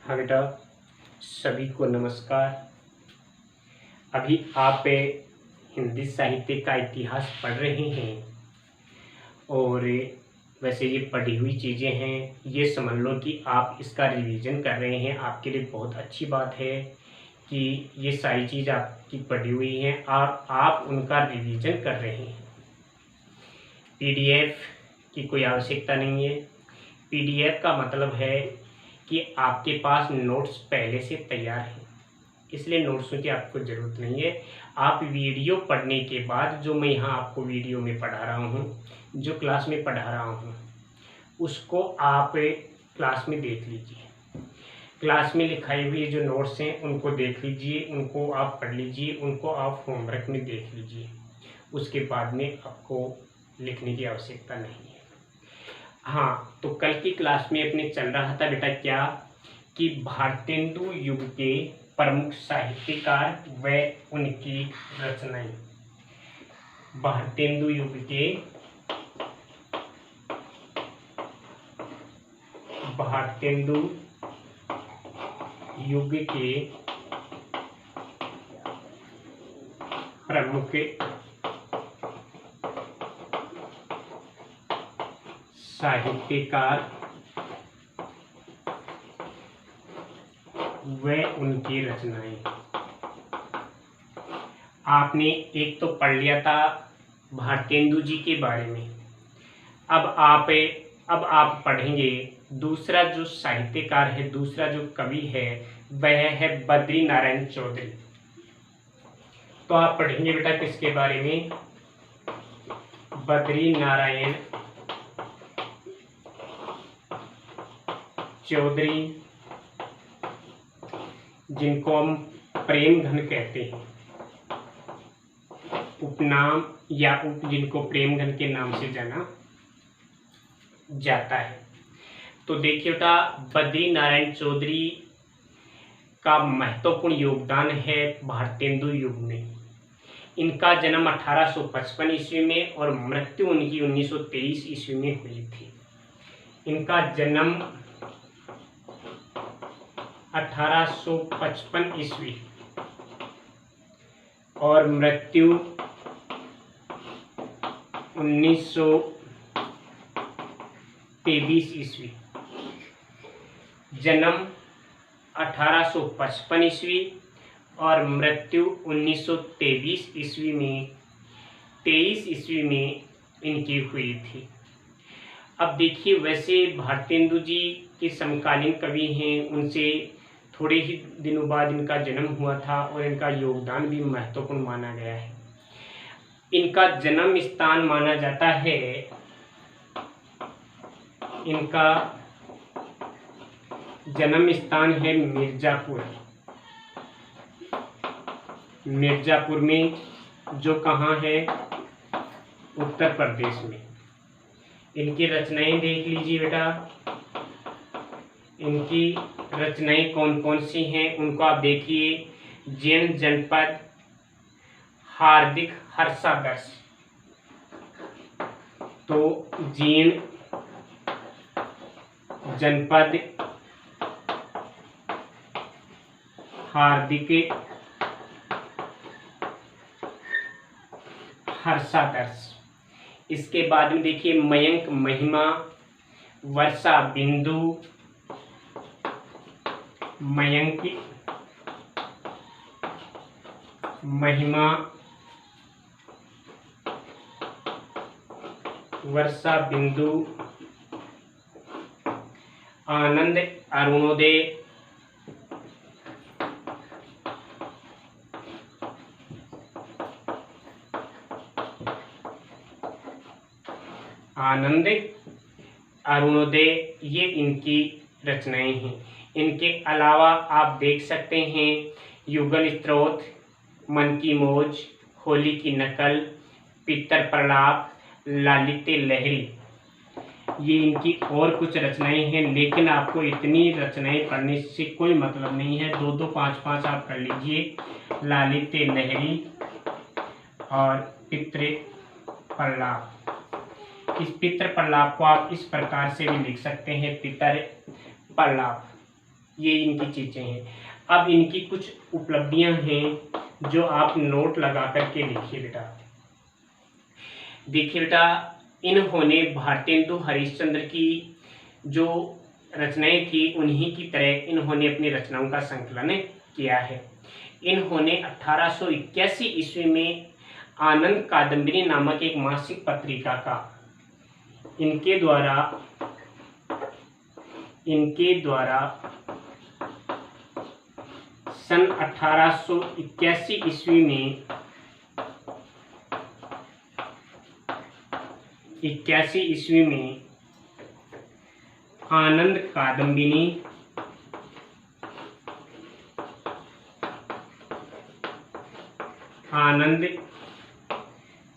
हाँ बेटा, सभी को नमस्कार। अभी आप हिंदी साहित्य का इतिहास पढ़ रहे हैं और वैसे ये पढ़ी हुई चीज़ें हैं, ये समझ लो कि आप इसका रिवीजन कर रहे हैं। आपके लिए बहुत अच्छी बात है कि ये सारी चीज़ आपकी पढ़ी हुई हैं और आप उनका रिवीजन कर रहे हैं। पीडीएफ की कोई आवश्यकता नहीं है। पीडीएफ का मतलब है कि आपके पास नोट्स पहले से तैयार हैं, इसलिए नोट्सों की आपको ज़रूरत नहीं है। आप वीडियो पढ़ने के बाद जो मैं यहाँ आपको वीडियो में पढ़ा रहा हूँ, जो क्लास में पढ़ा रहा हूँ, उसको आप क्लास में देख लीजिए। क्लास में लिखाई हुई जो नोट्स हैं उनको देख लीजिए, उनको आप पढ़ लीजिए, उनको आप होमवर्क में देख लीजिए। उसके बाद में आपको लिखने की आवश्यकता नहीं है। हाँ, तो कल की क्लास में अपने चल रहा था बेटा क्या कि भारतेंदु युग के प्रमुख साहित्यकार व उनकी रचनाएं। भारतेंदु युग के प्रमुख साहित्यकार व उनकी रचनाएं। आपने एक तो पढ़ लिया था भारतेंदु जी के बारे में। अब आप पढ़ेंगे दूसरा जो साहित्यकार है, दूसरा जो कवि है, वह है बद्री नारायण चौधरी। तो आप पढ़ेंगे बेटा किसके बारे में? बद्री नारायण चौधरी, जिनको हम प्रेम धन कहते हैं, उपनाम या जिनको प्रेम धन के नाम से जाना जाता है। तो देखिए बेटा, बद्री नारायण चौधरी का महत्वपूर्ण योगदान है भारतेंदु युग में। इनका जन्म 1855 ईस्वी में और मृत्यु उनकी 1923 ईस्वी में हुई थी। इनका जन्म 1855 ईस्वी और मृत्यु 1923 ईस्वी। जन्म 1855 ईस्वी और मृत्यु 1923 ईस्वी में, 23 ईस्वी में इनकी हुई थी। अब देखिए, वैसे भारतेंदु जी के समकालीन कवि हैं, उनसे थोड़े ही दिनों बाद इनका जन्म हुआ था और इनका योगदान भी महत्वपूर्ण माना गया है। इनका जन्म स्थान माना जाता है, इनका जन्म स्थान है मिर्जापुर। मिर्जापुर में, जो कहाँ है? उत्तर प्रदेश में। इनकी रचनाएं देख लीजिए बेटा। इनकी रचनाएं कौन कौन सी हैं उनको आप देखिए। जैन जनपद, हार्दिक हर्षादर्श। तो जीर्ण जनपद, हार्दिक हर्षादर्श। इसके बाद में देखिए मयंक महिमा, वर्षा बिंदु, मयंक महिमा, वर्षा बिंदु, आनंद अरुणोदय, आनंद अरुणोदय, ये इनकी रचनाएं हैं। इनके अलावा आप देख सकते हैं युगल स्त्रोत, मन की मौज, होली की नकल, पितर प्रलाप, लालित्य लहरी, ये इनकी और कुछ रचनाएं हैं। लेकिन आपको इतनी रचनाएं पढ़ने से कोई मतलब नहीं है। 2-2, 5-5 आप कर लीजिए। लालित्य लहरी और पितर प्रलाप। इस पितर प्रलाप को आप इस प्रकार से भी लिख सकते हैं, पितर प्रलाप। ये इनकी चीज़ें हैं। अब इनकी कुछ उपलब्धियां हैं जो आप नोट लगा करके लिखिए बेटा। देखिए बेटा, इन्होंने भारतेंदु हरिश्चंद्र की जो रचनाएं थी उन्हीं की तरह इन्होंने अपनी रचनाओं का संकलन किया है। इन्होंने 1881 ईस्वी में आनंद कादम्बिनी नामक एक मासिक पत्रिका का इनके द्वारा सन 1881 ईस्वी में 81 ईस्वी में आनंद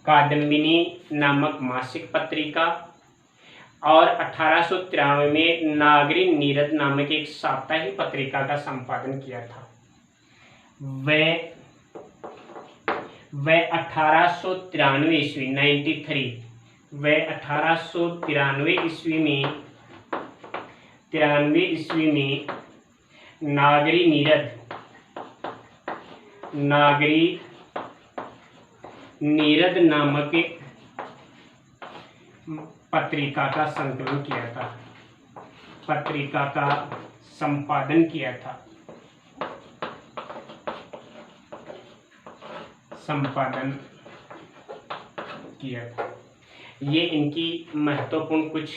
कादम्बिनी नामक मासिक पत्रिका और 1893 में नागरी नीरद नामक एक साप्ताहिक पत्रिका का संपादन किया था। वह 1893 ईस्वी 1893 ईस्वी में नागरी नीरद नामक पत्रिका का संकलन किया था, पत्रिका का संपादन किया था। ये इनकी महत्वपूर्ण कुछ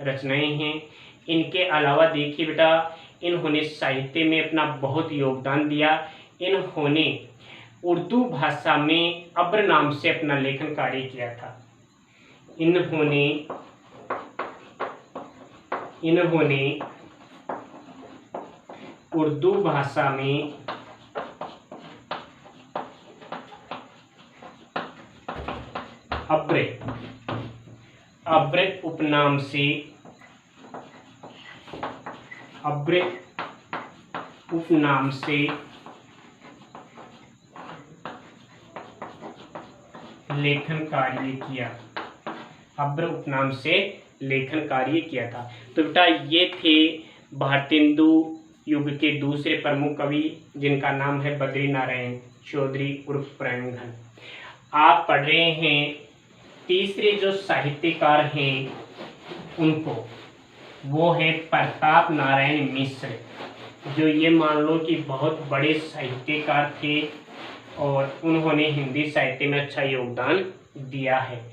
रचनाएं हैं। इनके अलावा देखिए बेटा, इन्होंने साहित्य में अपना बहुत योगदान दिया। इन्होंने उर्दू भाषा में अब्र नाम से अपना लेखन कार्य किया था। इन्होंने उर्दू भाषा में अब्र उपनाम से लेखन कार्य किया था। तो बेटा, ये थे भारतेंदु युग के दूसरे प्रमुख कवि, जिनका नाम है बद्री नारायण चौधरी उर्फ प्रेमघन। आप पढ़ रहे हैं तीसरे जो साहित्यकार हैं उनको, वो है प्रताप नारायण मिश्र, जो ये मान लो कि बहुत बड़े साहित्यकार थे और उन्होंने हिंदी साहित्य में अच्छा योगदान दिया है।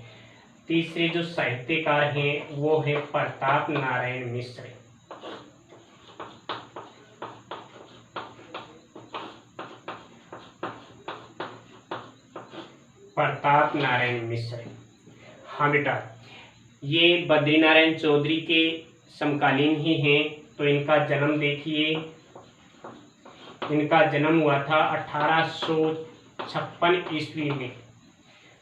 तीसरे जो साहित्यकार हैं वो है प्रताप नारायण मिश्र। प्रताप नारायण मिश्र, हाँ बेटा, ये बद्री नारायण चौधरी के समकालीन ही हैं। तो इनका जन्म देखिए, इनका जन्म हुआ था 1856 ईस्वी में।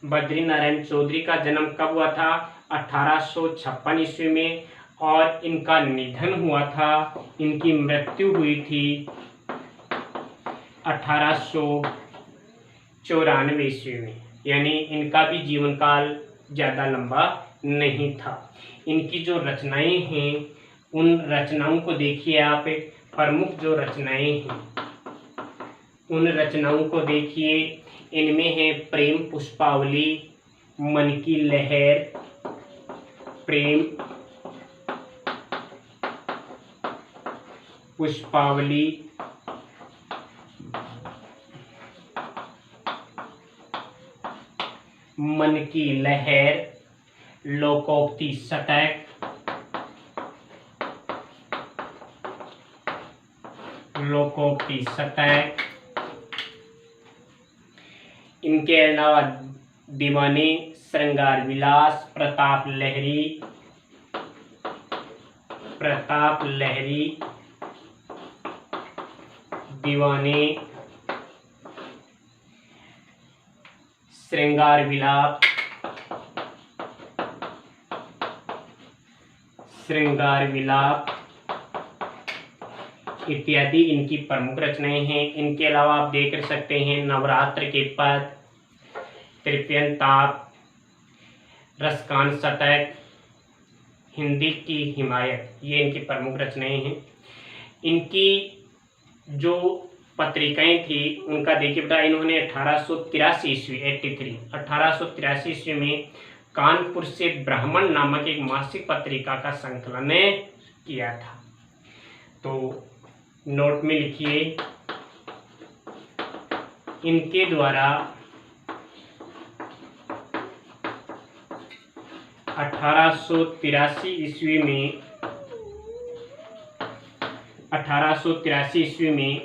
बद्री नारायण चौधरी का जन्म कब हुआ था? 1856 ईस्वी में। और इनका निधन हुआ था, इनकी मृत्यु हुई थी 1894 ईस्वी में। यानी इनका भी जीवन काल ज़्यादा लंबा नहीं था। इनकी जो रचनाएं हैं उन रचनाओं को देखिए आप। प्रमुख जो रचनाएं हैं उन रचनाओं को देखिए। इनमें है प्रेम पुष्पावली, मन की लहर, प्रेम पुष्पावली, मन की लहर, लोकोक्ति शतक, इनके अलावा दीवाने, श्रृंगार विलास, प्रताप लहरी, दीवाने, श्रृंगार विलाप इत्यादि इनकी प्रमुख रचनाएं हैं। इनके अलावा आप देख सकते हैं नवरात्र के पद, तृतीयन ताप, रसकान शतक, हिंदी की हिमायत, ये इनकी प्रमुख रचनाएं हैं। इनकी जो पत्रिकाएं थी उनका देखिए बेटा, इन्होंने 1883 ईस्वी 1883 ईस्वी में कानपुर से ब्राह्मण नामक एक मासिक पत्रिका का संकलन किया था। तो नोट में लिखिए, इनके द्वारा 1883 ईस्वी में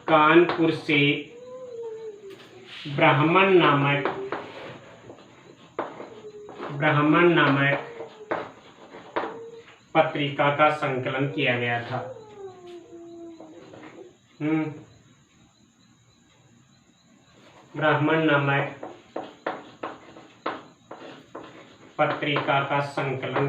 कानपुर से ब्राह्मण नामक पत्रिका का संकलन किया गया था। ब्राह्मण नामक पत्रिका का संकलन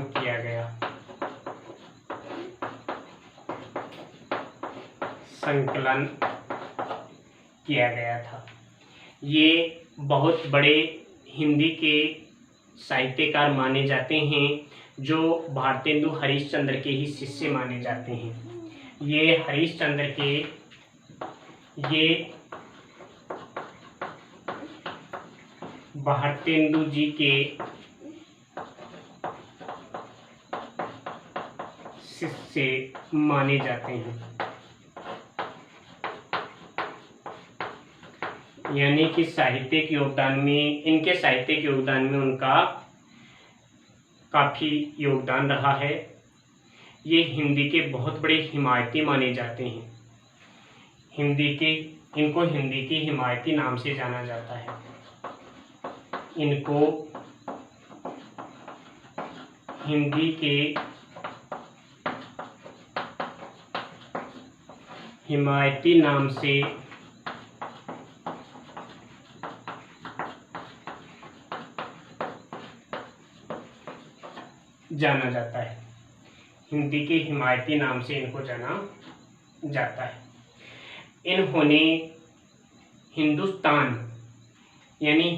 किया गया था। ये बहुत बड़े हिंदी के साहित्यकार माने जाते हैं, जो भारतेंदु हरिश्चंद्र के ही शिष्य माने जाते हैं। ये भारतेंदु जी के शिष्य माने जाते हैं, यानी कि साहित्यिक योगदान में, इनके साहित्यिक योगदान में उनका काफ़ी योगदान रहा है। ये हिंदी के बहुत बड़े हिमायती माने जाते हैं। इनको हिंदी के हिमायती नाम से जाना जाता है। इनको हिंदी के हिमायती नाम से जाना जाता है। हिंदी के हिमायती नाम से इनको जाना जाता है। इन्होंने हिंदुस्तान यानी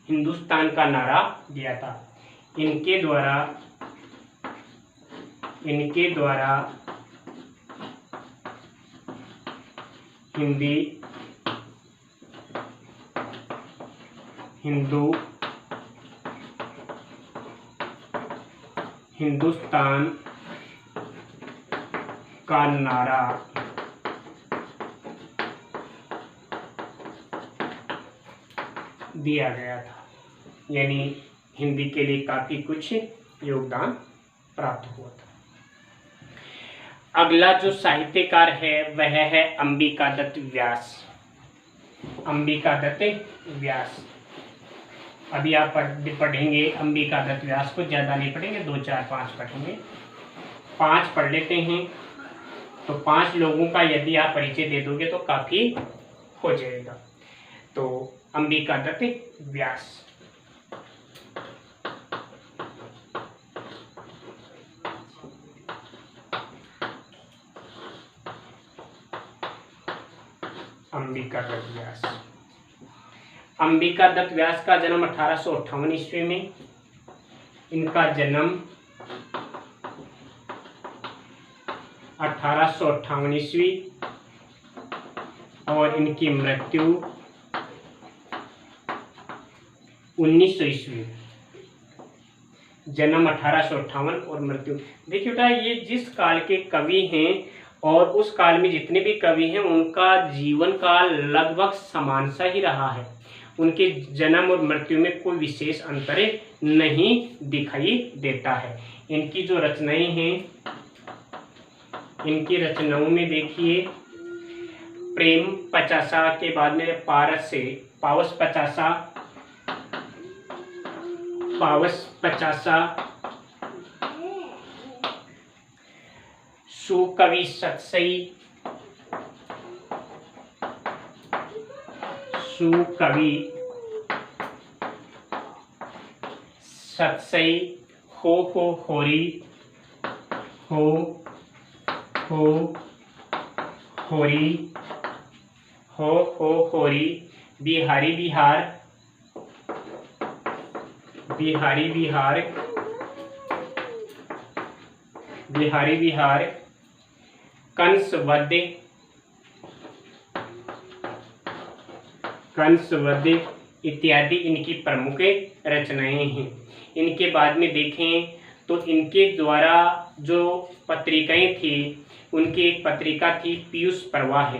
हिंदुस्तान का नारा दिया था। इनके द्वारा हिंदुस्तान का नारा दिया गया था, यानी हिंदी के लिए काफी कुछ योगदान प्राप्त हुआ था। अगला जो साहित्यकार है वह है अंबिकादत्त व्यास। अभी आप पढ़ेंगे अंबिकादत्त व्यास को, ज़्यादा नहीं पढ़ेंगे, 2 4 5 पढ़ेंगे। 5 पढ़ लेते हैं, तो 5 लोगों का यदि आप परिचय दे दोगे तो काफ़ी हो जाएगा। तो अंबिकादत्त व्यास, अंबिकादत्त व्यास का जन्म 1858 ईस्वी में, इनका जन्म 1858 ईस्वी और इनकी मृत्यु 1900 ईस्वी। जन्म 1858 और मृत्यु, देखिए बेटा, ये जिस काल के कवि हैं और उस काल में जितने भी कवि हैं उनका जीवन काल लगभग समान सा ही रहा है। उनके जन्म और मृत्यु में कोई विशेष अंतर नहीं दिखाई देता है। इनकी जो रचनाएं हैं, इनकी रचनाओं में देखिए, प्रेम 50 के बाद में पावस 50, सुकवि सतसई, हो होरी, होरी, बिहारी बिहार, बिहारी विहार, कंसवध, इत्यादि इनकी प्रमुख रचनाएं हैं। इनके बाद में देखें तो इनके द्वारा जो पत्रिकाएं थी, उनकी एक पत्रिका थी पीयूष प्रवाह।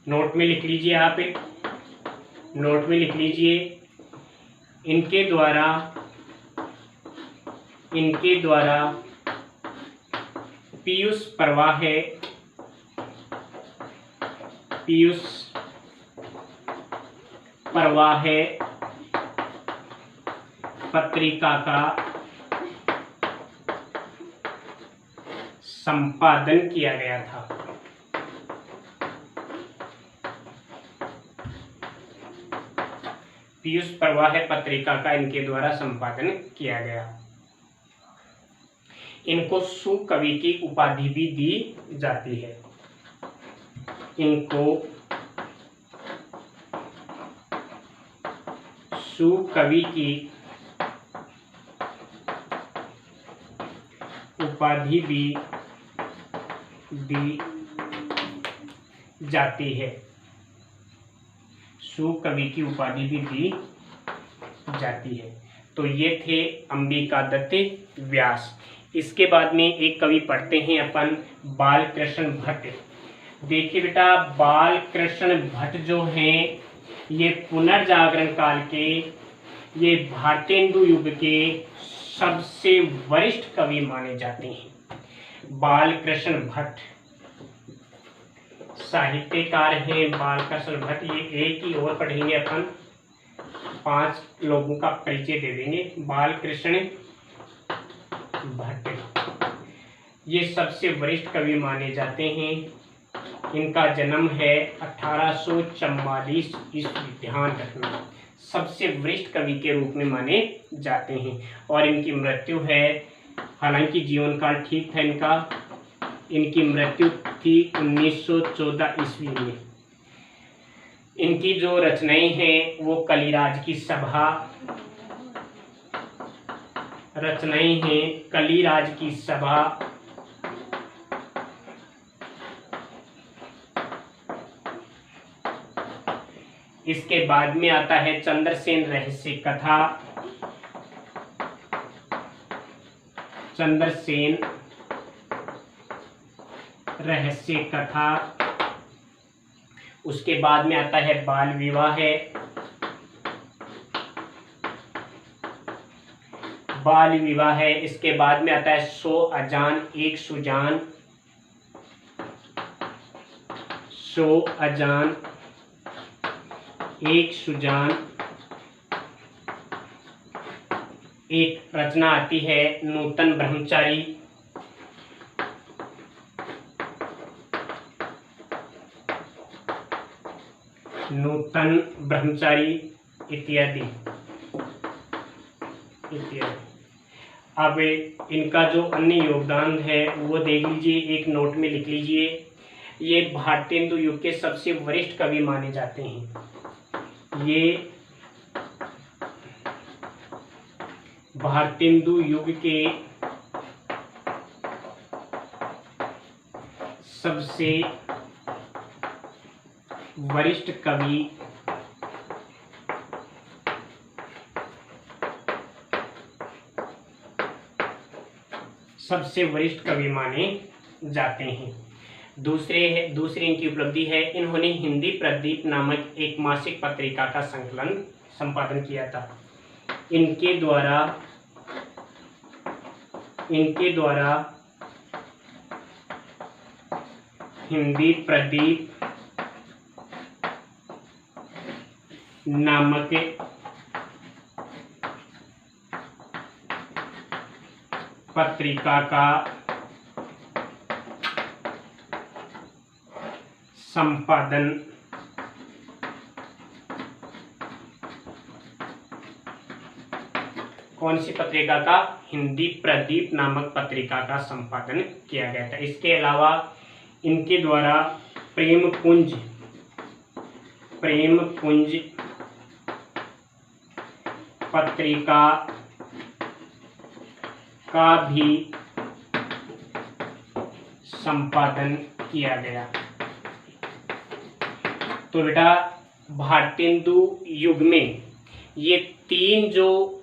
नोट में लिख लीजिए, आप नोट में लिख लीजिए। इनके द्वारा पीयूष प्रवाह पत्रिका का संपादन किया गया था। पीयूष प्रवाह पत्रिका का इनके द्वारा संपादन किया गया। इनको सुकवि की उपाधि भी दी जाती है। इनको सुकवि की उपाधि भी दी जाती है। सुकवि की उपाधि भी दी जाती है। तो ये थे अंबिकादत्त व्यास। इसके बाद में एक कवि पढ़ते हैं अपन, बालकृष्ण भट्ट। देखिए बेटा, बालकृष्ण भट्ट जो हैं, ये पुनर्जागरण काल के, ये भारतेंदु युग के सबसे वरिष्ठ कवि माने जाते हैं। बालकृष्ण भट्ट साहित्यकार हैं। बालकृष्ण भट्ट, ये एक ही और पढ़ेंगे अपन, 5 लोगों का परिचय दे देंगे। बालकृष्ण भट्ट ये सबसे वरिष्ठ कवि माने जाते हैं। इनका जन्म है 1844 ईस्वी, ध्यान रखना। सबसे वरिष्ठ कवि के रूप में माने जाते हैं। और इनकी मृत्यु है, हालांकि जीवन काल ठीक था इनका, इनकी मृत्यु थी 1914 ईस्वी में। इनकी जो रचनाएं हैं वो कलिराज की सभा रचनाएं हैं। कलिराज की सभा, इसके बाद में आता है चंद्रसेन रहस्य कथा। चंद्रसेन रहस्य कथा। उसके बाद में आता है बाल विवाह। बाल विवाह है। इसके बाद में आता है 100 अजान एक सुजान। 100 अजान एक सुजान। एक रचना आती है नूतन ब्रह्मचारी। नूतन ब्रह्मचारी इत्यादि इत्यादि। अब इनका जो अन्य योगदान है वो देख लीजिए, एक नोट में लिख लीजिए। ये भारतेंदु युग के सबसे वरिष्ठ कवि माने जाते हैं। ये भारतेंदु युग के सबसे वरिष्ठ कवि माने जाते हैं। दूसरी इनकी उपलब्धि है, इन्होंने हिंदी प्रदीप नामक एक मासिक पत्रिका का संपादन किया था। इनके द्वारा हिंदी प्रदीप नामक पत्रिका का संपादन कौन सी पत्रिका का? हिंदी प्रदीप नामक पत्रिका का संपादन किया गया था। इसके अलावा इनके द्वारा प्रेम पुंज पत्रिका का भी संपादन किया गया। तो बेटा भारतेंदु युग में ये 3 जो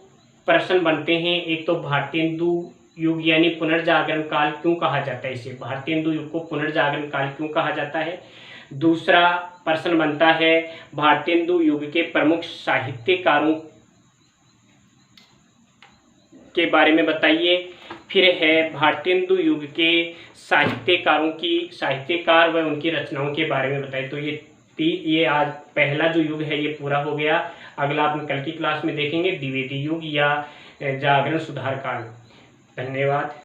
प्रश्न बनते हैं। एक तो भारतेंदु युग यानी पुनर्जागरण काल क्यों कहा जाता है, इसे भारतेंदु युग को पुनर्जागरण काल क्यों कहा जाता है। दूसरा प्रश्न बनता है भारतेंदु युग के प्रमुख साहित्यकारों के बारे में बताइए। फिर है भारतेंदु युग के साहित्यकार व उनकी रचनाओं के बारे में बताइए। तो ये आज पहला जो युग है ये पूरा हो गया। अगला अपन कल की क्लास में देखेंगे द्विवेदी युग या जागरण सुधार काल। धन्यवाद।